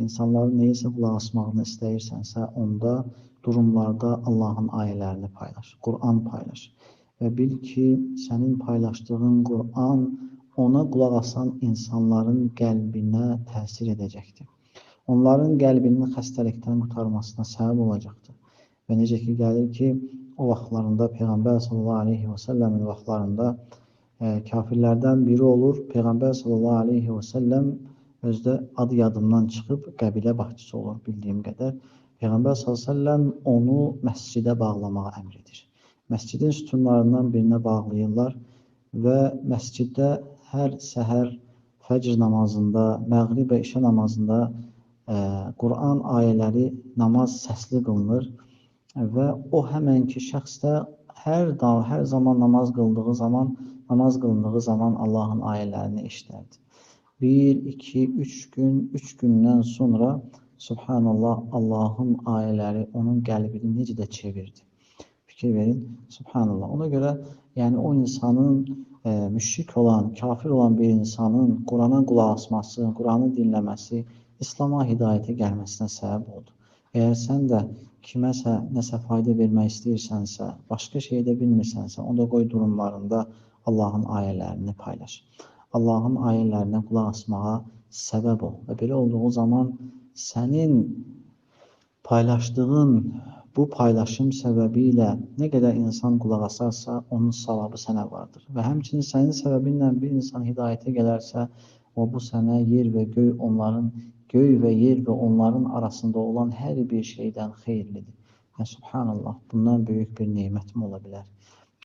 insanların neysə qulaq asmağını istəyirsənsə, onda durumlarda Allahın ayələrini paylaş, Quran paylaş. Və bil ki, sənin paylaşdığın Quran ona qulaq asan insanların qəlbinə təsir edəcəkdir. Onların qəlbinin xəstəlikdən qurtarmasına səbəb olacaqdır. Və necə ki, gəlir ki, o vaxtlarında Peyğəmbər sallallahu aleyhi və səlləmin vaxtlarında kafirlərdən biri olur. Peyğəmbər sallallahu aleyhi və səlləm özdə adı yadımdan çıxıb qəbilə başçısı olur bildiyim qədər. Peyğəmbər sallallahu aleyhi və səlləm onu məscidə bağlamağa əmr edir. Məscidin sütunlarından birinə bağlayırlar və məsciddə hər səhər fəcr namazında, məğrib və işə namazında Quran ayələri namaz səsli qılınır və o həmənki şəxs də hər zaman namaz qılındığı zaman Allahın ayələrini eşidərdi. 1, 2, 3 gündən sonra Subhanallah, Allahın ayələri onun qəlbini necə də çevirdi. Fikir verin, Subhanallah. Ona görə yəni o insanın müşrik olan, kafir olan bir insanın Qurana qulaq asması, Quranı dinləməsi İslam'a hidayətə gəlməsinə səbəb oldu. Əgər sən də kiməsə nəsə fayda vermək istəyirsənsə, başqa şey də bilmirsənsə, onda qoy durumlarında Allahın ayələrini paylaş. Allahın ayələrinə qulaq asmağa səbəb ol. Və belə olduğu zaman sənin paylaşdığın bu paylaşım səbəbilə nə qədər insan qulaq asarsa, onun savabı sənə vardır. Və həmçinin sənin səbəbinlə bir insan hidayətə gələrsə, o bu sənə yer və göy və onların arasında olan hər bir şeydən xeyirlidir. Subhanallah, bundan böyük bir nemət mi ola bilər?